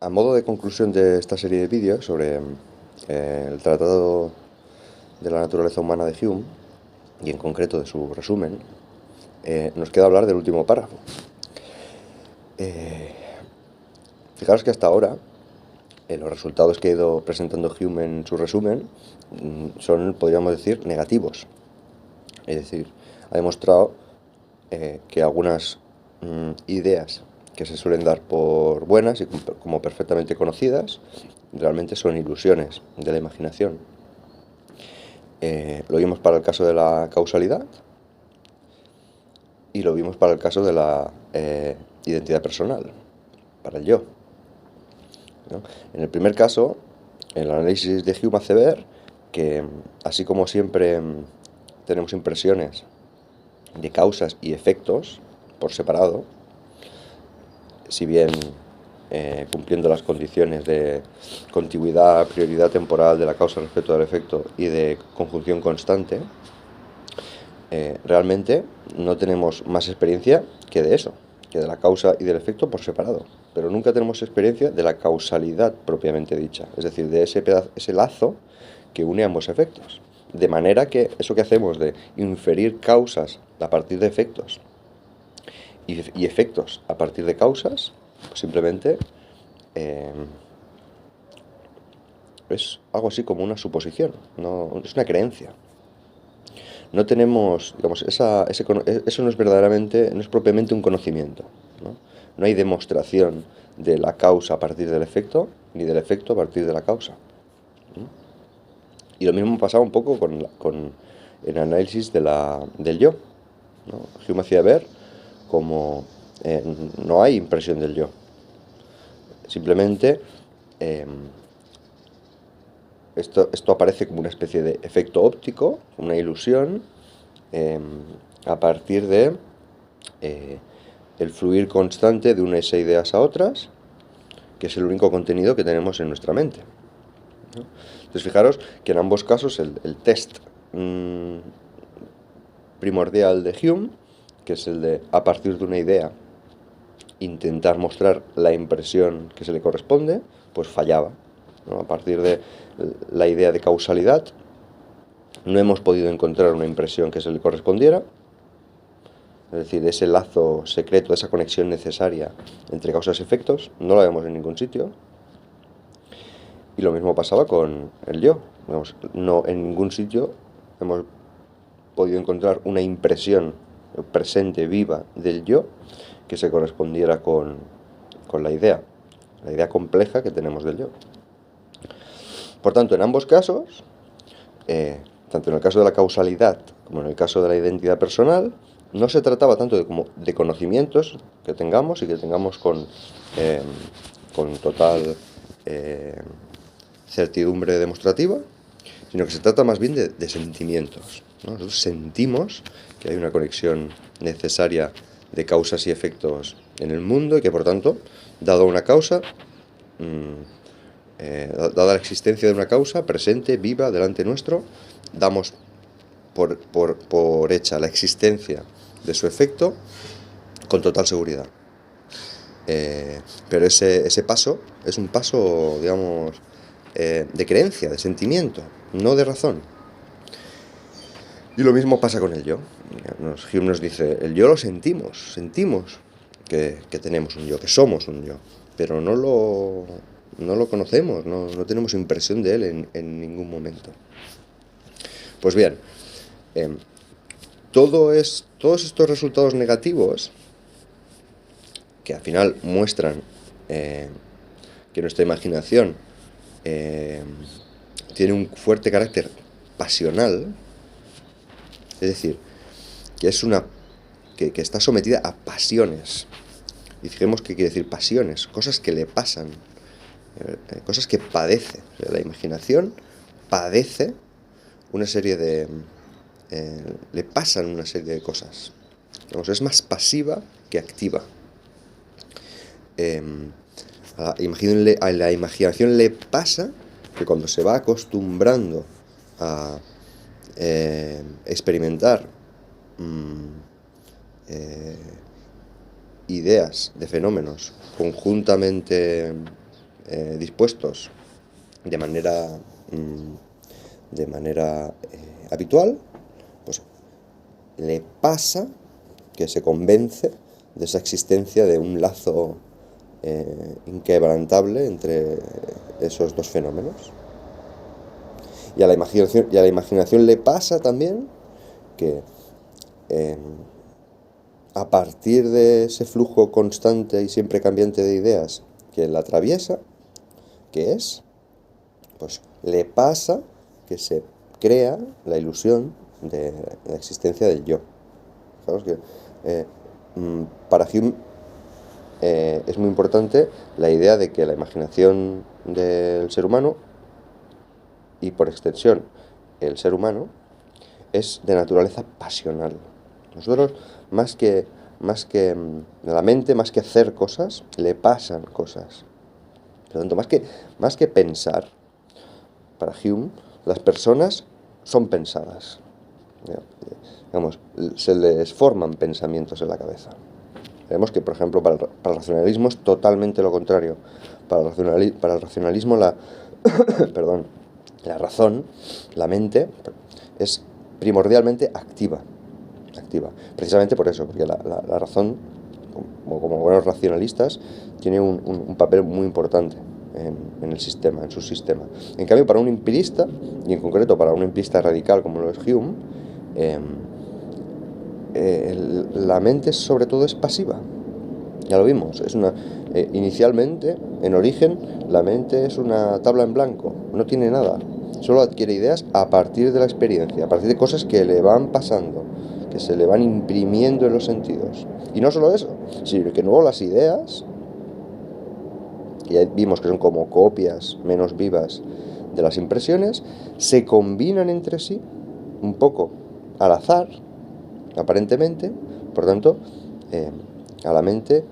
A modo de conclusión de esta serie de vídeos sobre el Tratado de la Naturaleza Humana de Hume, y en concreto de su resumen, nos queda hablar del último párrafo. Fijaros que hasta ahora los resultados que ha ido presentando Hume en su resumen son, podríamos decir, negativos. Es decir, ha demostrado que algunas ideas que se suelen dar por buenas y como perfectamente conocidas, realmente son ilusiones de la imaginación. Lo vimos para el caso de la causalidad y lo vimos para el caso de la identidad personal, para el yo, ¿no? En el primer caso, el análisis de Hume hace ver que, así como siempre tenemos impresiones de causas y efectos por separado, si bien cumpliendo las condiciones de contigüidad, prioridad temporal de la causa respecto del efecto y de conjunción constante, realmente no tenemos más experiencia que de eso, que de la causa y del efecto por separado, pero nunca tenemos experiencia de la causalidad propiamente dicha, es decir, de ese lazo que une ambos efectos. De manera que eso que hacemos de inferir causas a partir de efectos y efectos a partir de causas, pues simplemente es algo así como una suposición, no es una creencia. No tenemos, digamos, eso no es verdaderamente, no es propiamente un conocimiento, ¿no? No hay demostración de la causa a partir del efecto, ni del efecto a partir de la causa, ¿no? Y lo mismo pasaba un poco con el análisis del yo, ¿no? Hume hacía ver como no hay impresión del yo. Simplemente esto aparece como una especie de efecto óptico, una ilusión, a partir de el fluir constante de unas ideas a otras, que es el único contenido que tenemos en nuestra mente, ¿no? Entonces fijaros que en ambos casos el test primordial de Hume, que es el de a partir de una idea intentar mostrar la impresión que se le corresponde, pues fallaba, ¿no? A partir de la idea de causalidad no hemos podido encontrar una impresión que se le correspondiera, es decir, ese lazo secreto, esa conexión necesaria entre causas y efectos, no la vemos en ningún sitio. Y lo mismo pasaba con el yo. No en ningún sitio hemos podido encontrar una impresión presente, viva del yo, que se correspondiera con la idea compleja que tenemos del yo. Por tanto, en ambos casos, tanto en el caso de la causalidad como en el caso de la identidad personal, no se trataba tanto como de conocimientos que tengamos y que tengamos con total certidumbre demostrativa, sino que se trata más bien de sentimientos, ¿no? Nosotros sentimos que hay una conexión necesaria de causas y efectos en el mundo y que, por tanto, dado una causa, dada la existencia de una causa presente, viva, delante nuestro, damos por hecha la existencia de su efecto con total seguridad. Pero ese paso es un paso, digamos, de creencia, de sentimiento, no de razón. Y lo mismo pasa con el yo. Hume nos dice, el yo lo sentimos que tenemos un yo, que somos un yo, pero no lo conocemos, no tenemos impresión de él en ningún momento. Pues bien, todos estos resultados negativos, que al final muestran que nuestra imaginación tiene un fuerte carácter pasional, es decir, que es que está sometida a pasiones. Y fijemos qué quiere decir pasiones, cosas que le pasan, cosas que padece. O sea, la imaginación padece una serie de... le pasan una serie de cosas. Digamos, es más pasiva que activa. A la imaginación le pasa que cuando se va acostumbrando a experimentar ideas, de fenómenos conjuntamente dispuestos de manera habitual, pues le pasa que se convence de esa existencia de un lazo inquebrantable entre esos dos fenómenos. Y a la imaginación le pasa también que a partir de ese flujo constante y siempre cambiante de ideas que la atraviesa, pues le pasa que se crea la ilusión de la existencia del yo. Claro que para Hume es muy importante la idea de que la imaginación del ser humano, y por extensión el ser humano, es de naturaleza pasional. Nosotros, más que la mente, más que hacer cosas, le pasan cosas. Por lo tanto, más que pensar, para Hume, las personas son pensadas. Digamos, se les forman pensamientos en la cabeza. Vemos que, por ejemplo, para el racionalismo es totalmente lo contrario. Para el racionalismo perdón, la razón, la mente, es primordialmente activa. Precisamente por eso, porque la razón, como buenos racionalistas, tiene un papel muy importante en el sistema, en su sistema. En cambio, para un empirista, y en concreto para un empirista radical como lo es Hume, la mente sobre todo es pasiva. Ya lo vimos, inicialmente, en origen, la mente es una tabla en blanco, no tiene nada, solo adquiere ideas a partir de la experiencia, a partir de cosas que le van pasando, que se le van imprimiendo en los sentidos. Y no solo eso, sino que luego las ideas, que ya vimos que son como copias menos vivas de las impresiones, se combinan entre sí, un poco al azar, aparentemente. Por tanto, a la mente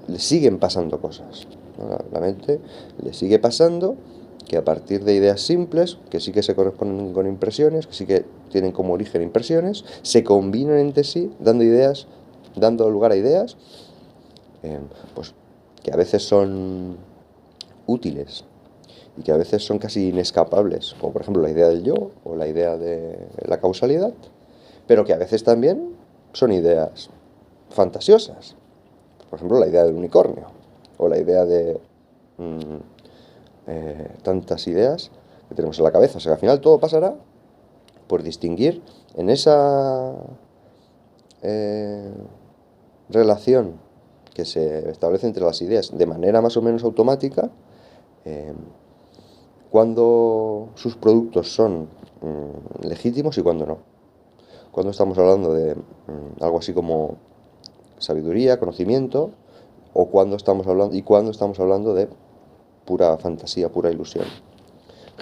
le siguen pasando cosas, ¿no? La mente le sigue pasando que a partir de ideas simples, que sí que se corresponden con impresiones, que sí que tienen como origen impresiones, se combinan entre sí, dando lugar a ideas, pues que a veces son útiles y que a veces son casi inescapables, como por ejemplo la idea del yo o la idea de la causalidad, pero que a veces también son ideas fantasiosas. Por ejemplo, la idea del unicornio o la idea de tantas ideas que tenemos en la cabeza. O sea, que al final todo pasará por distinguir en esa relación que se establece entre las ideas de manera más o menos automática, cuando sus productos son legítimos y cuando no. Cuando estamos hablando de algo así como sabiduría, conocimiento, o cuando estamos hablando de pura fantasía, pura ilusión.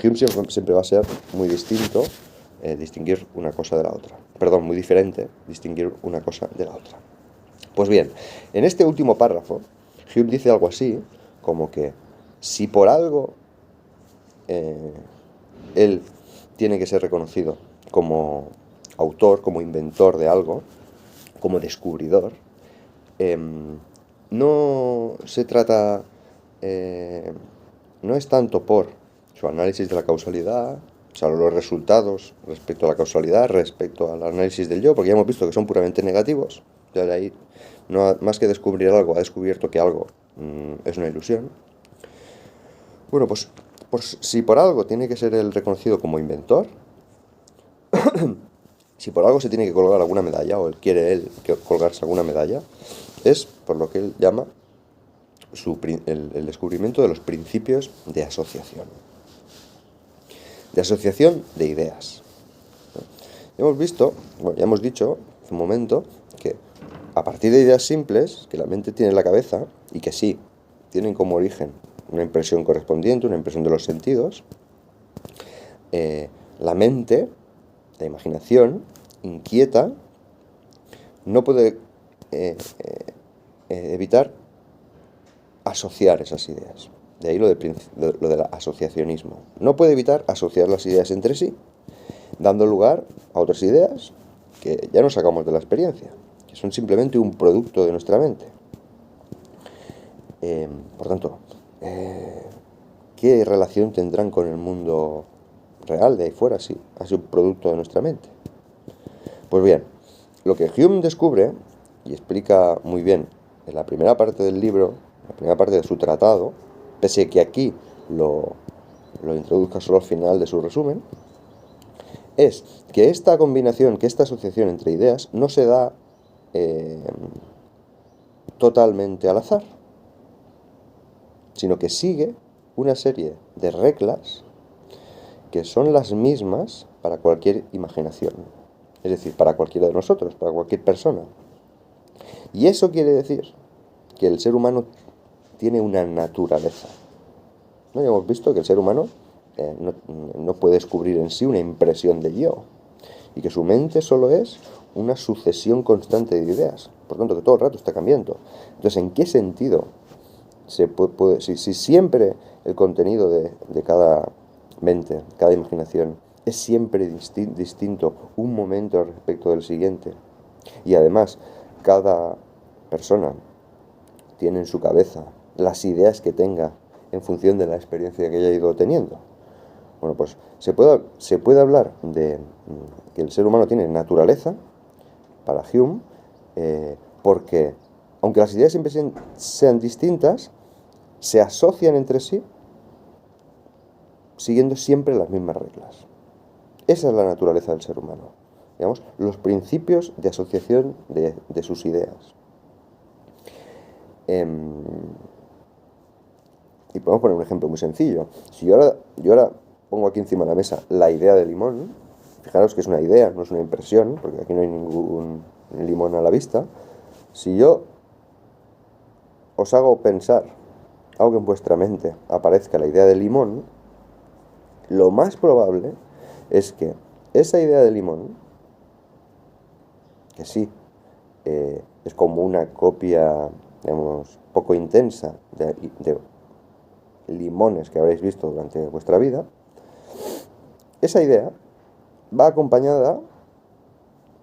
Hume siempre va a ser muy distinto distinguir una cosa de la otra. Perdón, muy diferente distinguir una cosa de la otra. Pues bien, en este último párrafo, Hume dice algo así como que si por algo él tiene que ser reconocido como autor, como inventor de algo, como descubridor, no se trata, no es tanto por su análisis de la causalidad, o sea, los resultados respecto a la causalidad, respecto al análisis del yo, porque ya hemos visto que son puramente negativos. Ya de ahí, más que descubrir algo, ha descubierto que algo es una ilusión. Bueno, pues si por algo tiene que ser él reconocido como inventor, si por algo se tiene que colgar alguna medalla, o él quiere colgarse alguna medalla, es por lo que él llama el descubrimiento de los principios de asociación. De asociación de ideas. Ya hemos dicho hace un momento que a partir de ideas simples que la mente tiene en la cabeza y que sí tienen como origen una impresión correspondiente, una impresión de los sentidos, la mente, la imaginación inquieta, no puede evitar asociar esas ideas. De ahí lo del asociacionismo. No puede evitar asociar las ideas entre sí, dando lugar a otras ideas que ya no sacamos de la experiencia, que son simplemente un producto de nuestra mente. Por tanto, ¿qué relación tendrán con el mundo real de ahí fuera si es un producto de nuestra mente? Pues bien, lo que Hume descubre, y explica muy bien en la primera parte del libro, la primera parte de su tratado, pese a que aquí lo introduzca solo al final de su resumen, es que esta combinación, que esta asociación entre ideas no se da totalmente al azar, sino que sigue una serie de reglas que son las mismas para cualquier imaginación, es decir, para cualquiera de nosotros, para cualquier persona. Y eso quiere decir que el ser humano tiene una naturaleza. ¿No? Ya hemos visto que el ser humano no puede descubrir en sí una impresión de yo, y que su mente solo es una sucesión constante de ideas, por tanto que todo el rato está cambiando. Entonces, ¿en qué sentido si siempre el contenido de cada mente, cada imaginación, es siempre distinto un momento respecto del siguiente? Y además, cada persona tiene en su cabeza las ideas que tenga en función de la experiencia que haya ido teniendo. Bueno, pues se puede hablar de que el ser humano tiene naturaleza, para Hume, porque aunque las ideas siempre sean distintas, se asocian entre sí siguiendo siempre las mismas reglas. Esa es la naturaleza del ser humano. Digamos, los principios de asociación de sus ideas. Y podemos poner un ejemplo muy sencillo. Si yo ahora pongo aquí encima de la mesa la idea de limón, fijaros que es una idea, no es una impresión, porque aquí no hay ningún limón a la vista. Si yo os hago pensar, hago que en vuestra mente aparezca la idea de limón, lo más probable es que esa idea de limón, que sí, es como una copia, digamos, poco intensa de limones que habréis visto durante vuestra vida, esa idea va acompañada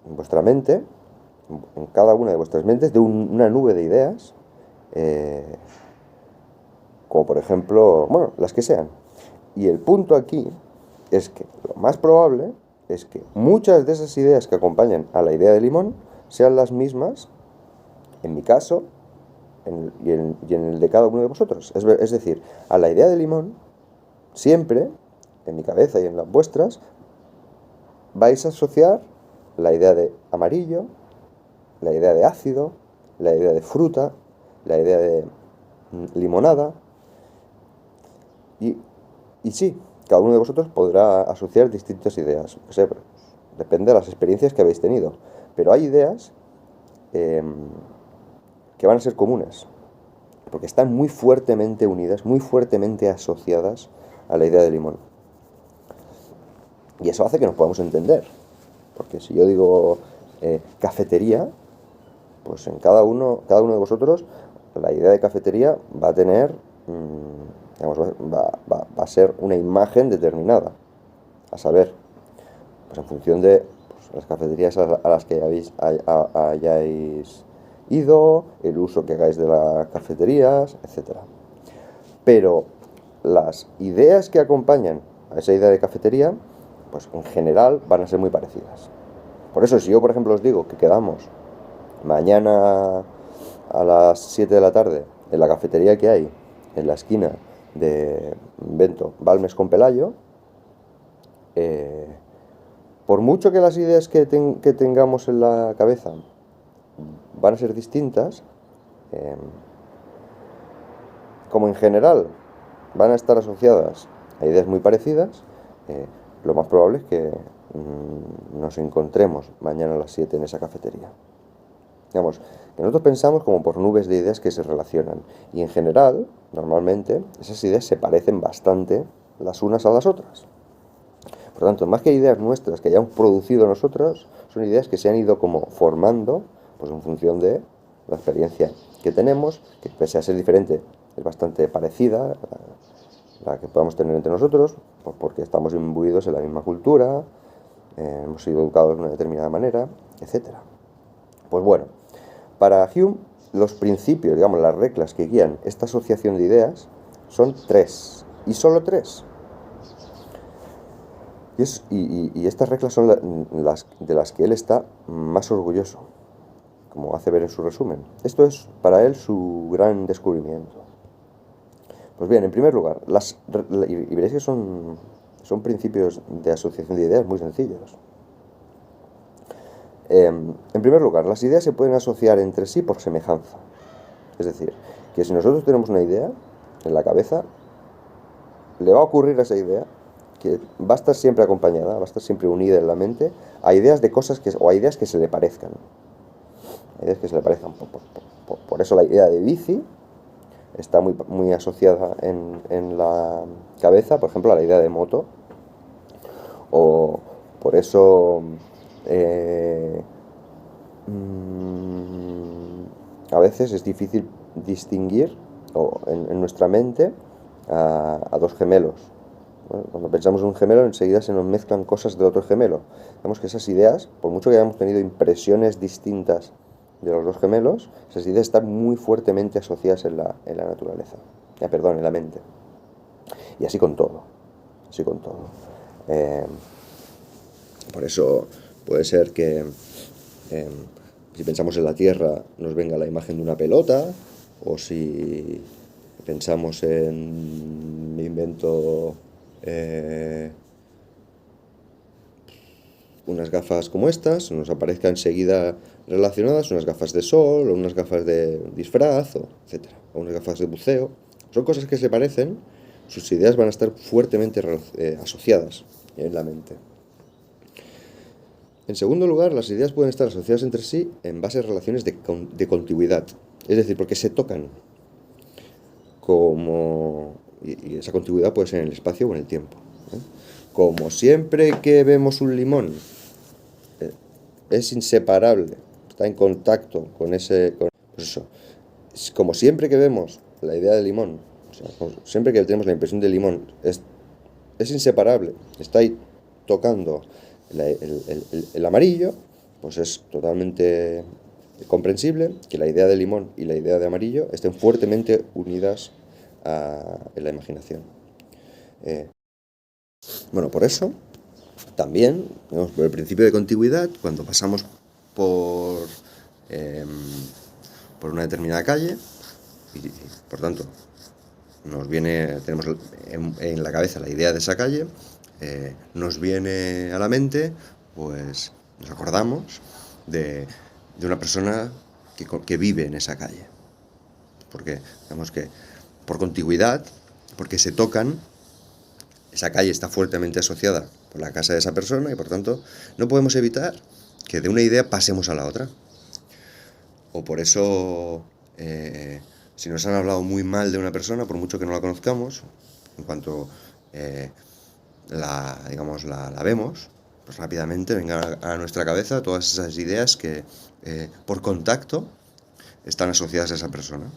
en vuestra mente, en cada una de vuestras mentes, de una nube de ideas, como por ejemplo, bueno, las que sean. Y el punto aquí es que lo más probable es que muchas de esas ideas que acompañan a la idea de limón sean las mismas, en mi caso, y en el de cada uno de vosotros. Es decir, a la idea de limón, siempre, en mi cabeza y en las vuestras, vais a asociar la idea de amarillo, la idea de ácido, la idea de fruta, la idea de limonada. Y sí, cada uno de vosotros podrá asociar distintas ideas. O sea, depende de las experiencias que habéis tenido. Pero hay ideas que van a ser comunes, porque están muy fuertemente unidas, muy fuertemente asociadas a la idea de limón. Y eso hace que nos podamos entender. Porque si yo digo cafetería, pues en cada uno de vosotros la idea de cafetería va a tener, digamos, va a ser una imagen determinada. A saber, pues en función de las cafeterías a las que hayáis ido, el uso que hagáis de las cafeterías, etc. Pero las ideas que acompañan a esa idea de cafetería, pues en general van a ser muy parecidas. Por eso, si yo, por ejemplo, os digo que quedamos mañana a las 7 de la tarde en la cafetería que hay en la esquina de Bento, Balmes con Pelayo, por mucho que las ideas que tengamos en la cabeza van a ser distintas, como en general van a estar asociadas a ideas muy parecidas, lo más probable es que nos encontremos mañana a las 7 en esa cafetería. Digamos, que nosotros pensamos como por nubes de ideas que se relacionan, y en general, normalmente, esas ideas se parecen bastante las unas a las otras. Por tanto, más que ideas nuestras que hayamos producido nosotros, son ideas que se han ido como formando, pues en función de la experiencia que tenemos, que pese a ser diferente, es bastante parecida a la que podamos tener entre nosotros, pues porque estamos imbuidos en la misma cultura, hemos sido educados de una determinada manera, etc. Pues bueno, Para Hume, los principios, digamos, las reglas que guían esta asociación de ideas son 3, y solo 3. Y estas reglas son las de las que él está más orgulloso, como hace ver en su resumen. Esto es para él su gran descubrimiento. Pues bien, en primer lugar, y veréis que son principios de asociación de ideas muy sencillos. En primer lugar, las ideas se pueden asociar entre sí por semejanza. Es decir, que si nosotros tenemos una idea en la cabeza, le va a ocurrir a esa idea que va a estar siempre acompañada, va a estar siempre unida en la mente a ideas de cosas o a ideas que se le parezcan. Ideas que se le parezcan. Por eso la idea de bici está muy asociada en la cabeza, por ejemplo, a la idea de moto. O por eso a veces es difícil distinguir en nuestra mente a dos gemelos. Bueno, cuando pensamos en un gemelo, enseguida se nos mezclan cosas de otro gemelo. Vemos que esas ideas, por mucho que hayamos tenido impresiones distintas de los dos gemelos, esas ideas están muy fuertemente asociadas en la naturaleza. En la mente. Y así con todo. Así con todo. Por eso puede ser que si pensamos en la Tierra nos venga la imagen de una pelota, o si pensamos en, me invento, unas gafas como estas, nos aparezcan enseguida relacionadas unas gafas de sol, o unas gafas de disfraz, etc. O unas gafas de buceo. Son cosas que se parecen, sus ideas van a estar fuertemente asociadas en la mente. En segundo lugar, las ideas pueden estar asociadas entre sí en base a relaciones de contigüidad, es decir, porque se tocan, y esa contigüidad puede ser en el espacio o en el tiempo. Como siempre que vemos un limón, es inseparable, está en contacto con ese... pues eso, como siempre que vemos la idea de limón, o sea, siempre que tenemos la impresión de limón, es inseparable, está ahí tocando el amarillo, pues es totalmente comprensible que la idea de limón y la idea de amarillo estén fuertemente unidas en la imaginación. Bueno, por eso también, digamos, por el principio de contigüidad, cuando pasamos por una determinada calle, y por tanto tenemos en la cabeza la idea de esa calle, nos viene a la mente, pues nos acordamos de una persona que vive en esa calle. Porque, digamos que por contigüidad, porque se tocan, esa calle está fuertemente asociada por la casa de esa persona y por tanto no podemos evitar que de una idea pasemos a la otra. O por eso, si nos han hablado muy mal de una persona, por mucho que no la conozcamos, en cuanto la vemos, pues rápidamente vengan a nuestra cabeza todas esas ideas que por contacto están asociadas a esa persona.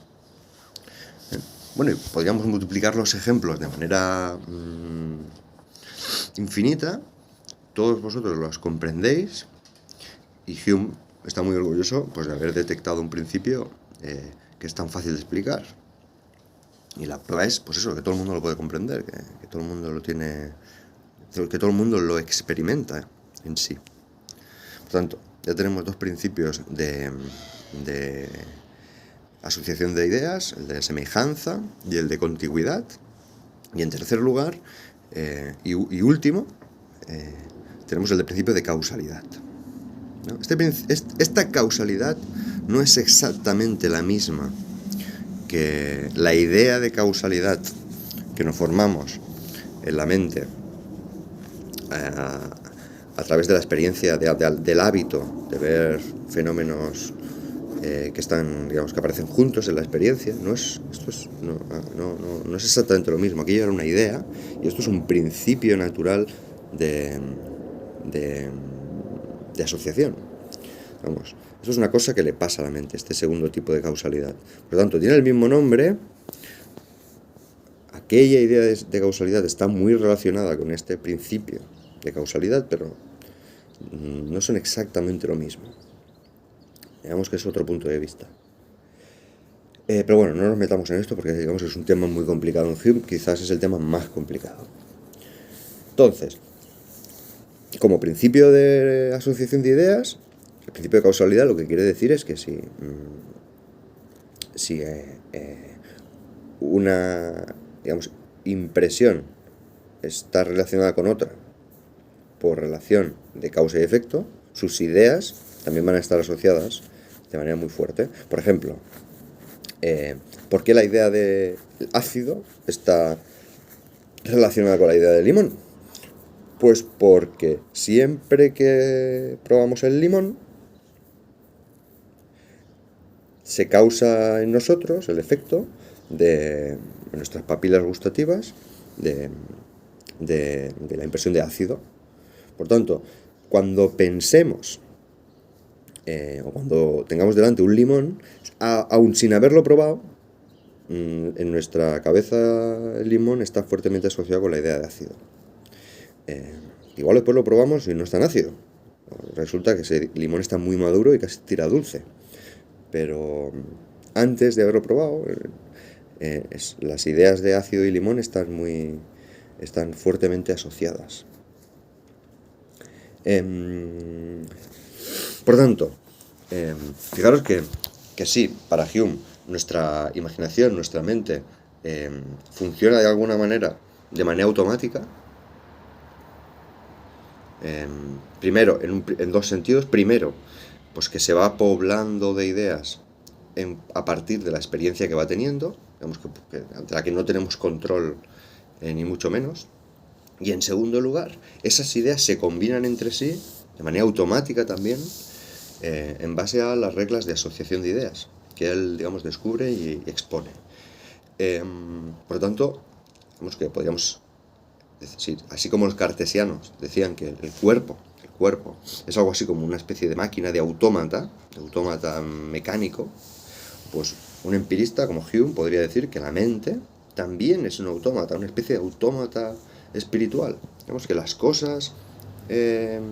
Bueno, y podríamos multiplicar los ejemplos de manera infinita. Todos vosotros los comprendéis y Hume está muy orgulloso, pues, de haber detectado un principio que es tan fácil de explicar. Y la prueba es, pues eso, que todo el mundo lo puede comprender, que todo el mundo lo tiene, que todo el mundo lo experimenta en sí. Por tanto, ya tenemos dos principios de asociación de ideas, el de semejanza y el de contigüidad. Y en tercer lugar, y último, tenemos el de principio de causalidad, ¿no? Esta causalidad no es exactamente la misma que la idea de causalidad que nos formamos en la mente a través de la experiencia, del hábito de ver fenómenos que están, digamos, que aparecen juntos en la experiencia. No es exactamente lo mismo. Aquello era una idea y esto es un principio natural de asociación. Vamos, esto es una cosa que le pasa a la mente, este segundo tipo de causalidad. Por lo tanto, tiene el mismo nombre. Aquella idea de causalidad está muy relacionada con este principio de causalidad, pero no son exactamente lo mismo. Digamos que es otro punto de vista. Pero bueno, no nos metamos en esto porque digamos que es un tema muy complicado en Hume, quizás es el tema más complicado. Entonces, como principio de asociación de ideas, el principio de causalidad lo que quiere decir es que si una, digamos, impresión está relacionada con otra por relación de causa y efecto, sus ideas también van a estar asociadas de manera muy fuerte. Por ejemplo, ¿por qué la idea de ácido está relacionada con la idea de limón? Pues porque siempre que probamos el limón, se causa en nosotros el efecto de nuestras papilas gustativas de la impresión de ácido. Por tanto, cuando pensemos o cuando tengamos delante un limón, aun sin haberlo probado, en nuestra cabeza el limón está fuertemente asociado con la idea de ácido. Igual después lo probamos y no es tan ácido. Resulta que ese limón está muy maduro y casi tira dulce. Pero antes de haberlo probado, las ideas de ácido y limón están fuertemente asociadas. Por tanto, fijaros que sí, para Hume, nuestra imaginación, nuestra mente, funciona de alguna manera, de manera automática. Primero, en dos sentidos. Primero, pues que se va poblando de ideas a partir de la experiencia que va teniendo, digamos ante la que no tenemos control, ni mucho menos. Y en segundo lugar, esas ideas se combinan entre sí, de manera automática también, en base a las reglas de asociación de ideas, que él, digamos, descubre y expone. Por lo tanto, digamos que podríamos decir, así como los cartesianos decían que el cuerpo es algo así como una especie de máquina, de autómata mecánico, pues un empirista como Hume podría decir que la mente también es un autómata, una especie de autómata espiritual. Digamos que las cosas, las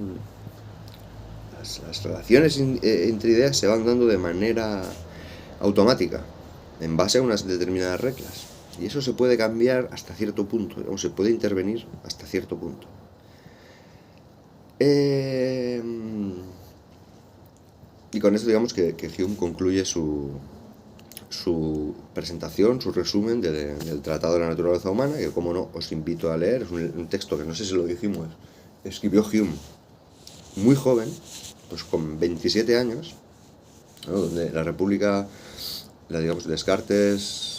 relaciones entre ideas se van dando de manera automática, en base a unas determinadas reglas. Y eso se puede cambiar hasta cierto punto, digamos, se puede intervenir hasta cierto punto. Y con esto digamos que Hume concluye su presentación, su resumen del Tratado de la Naturaleza Humana, que como no os invito a leer. Es un texto que no sé si lo dijimos, escribió Hume muy joven, pues con 27 años, ¿no? Donde la República, Descartes,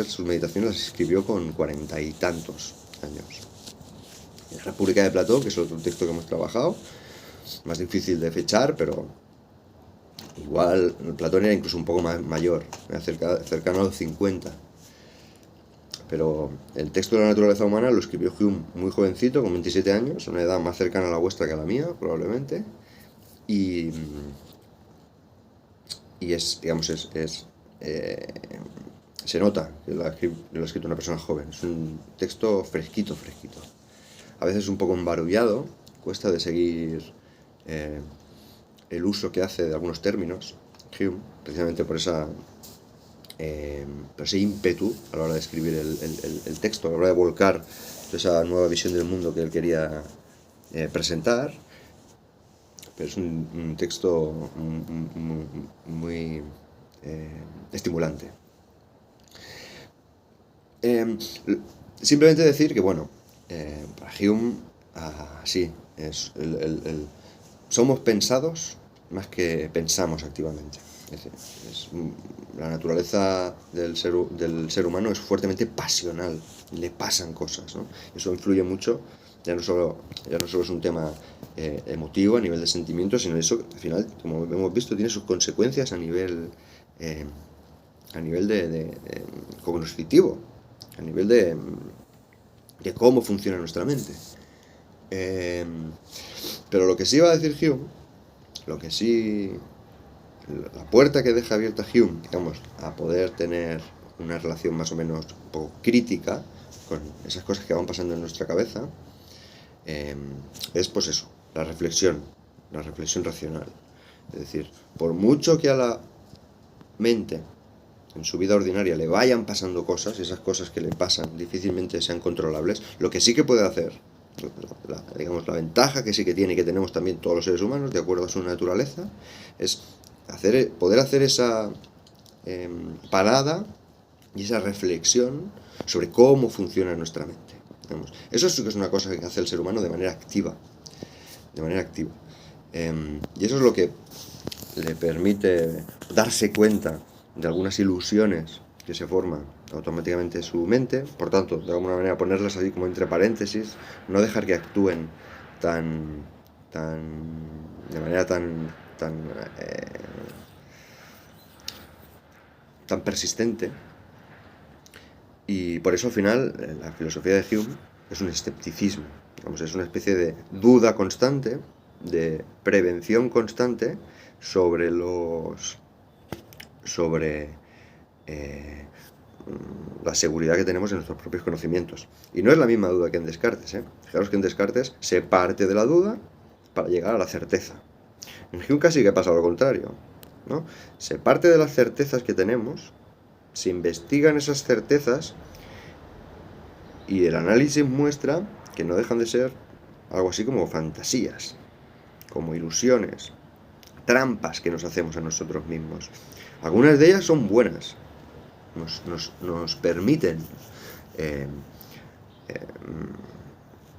sus meditaciones las escribió con 40 y tantos años. La República de Platón, que es otro texto que hemos trabajado, más difícil de fechar, pero igual Platón era incluso un poco más mayor, cercano a los 50. Pero el texto de la naturaleza humana lo escribió Hume muy jovencito, con 27 años, una edad más cercana a la vuestra que a la mía, probablemente. Y es, digamos, se nota que lo ha escrito una persona joven. Es un texto fresquito. A veces un poco embarullado, cuesta de seguir el uso que hace de algunos términos Hume, precisamente por ese ímpetu a la hora de escribir el texto, a la hora de volcar toda esa nueva visión del mundo que él quería presentar. Pero es un texto muy estimulante. Simplemente decir que, bueno, para Hume, sí, somos pensados más que pensamos activamente. Es decir, la naturaleza del ser humano es fuertemente pasional, le pasan cosas, ¿no? Eso influye mucho. Ya no solo es un tema emotivo a nivel de sentimientos, sino eso, al final, como hemos visto, tiene sus consecuencias a nivel cognitivo, a nivel de cómo funciona nuestra mente. Pero lo que sí va a decir Hume, la puerta que deja abierta Hume, digamos, a poder tener una relación más o menos un poco crítica con esas cosas que van pasando en nuestra cabeza, es pues eso, la reflexión racional. Es decir, por mucho que a la mente en su vida ordinaria le vayan pasando cosas, y esas cosas que le pasan difícilmente sean controlables, lo que sí que puede hacer, digamos, la ventaja que sí que tiene y que tenemos también todos los seres humanos, de acuerdo a su naturaleza, es poder hacer esa parada y esa reflexión sobre cómo funciona nuestra mente. Digamos, eso sí que es una cosa que hace el ser humano de manera activa. De manera activa. Y eso es lo que le permite darse cuenta de algunas ilusiones que se forman automáticamente en su mente, por tanto, de alguna manera ponerlas así como entre paréntesis, no dejar que actúen de manera tan persistente. Y por eso al final la filosofía de Hume es un escepticismo, digamos, es una especie de duda constante, de prevención constante sobre la seguridad que tenemos en nuestros propios conocimientos. Y no es la misma duda que en Descartes, ¿eh? Fijaros que en Descartes se parte de la duda para llegar a la certeza. En Hume casi que pasa lo contrario, ¿no? Se parte de las certezas que tenemos, se investigan esas certezas y el análisis muestra que no dejan de ser algo así como fantasías, como ilusiones, trampas que nos hacemos a nosotros mismos. Algunas de ellas son buenas, nos permiten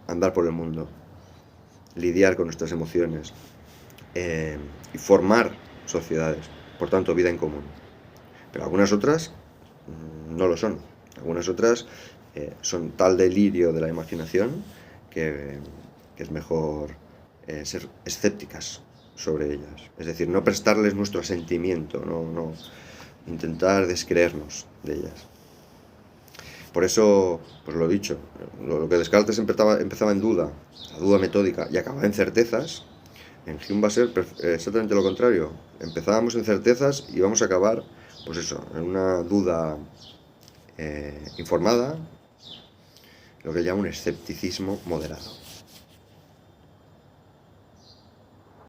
andar por el mundo, lidiar con nuestras emociones y formar sociedades, por tanto vida en común. Pero algunas otras no lo son. Algunas otras son tal delirio de la imaginación que es mejor ser escépticas sobre ellas. Es decir, no prestarles nuestro asentimiento, no intentar descreernos de ellas. Por eso, pues lo dicho, lo que Descartes empezaba en duda, la duda metódica, y acababa en certezas, en Hume va a ser exactamente lo contrario. Empezábamos en certezas y vamos a acabar, pues eso, en una duda informada, lo que llama un escepticismo moderado.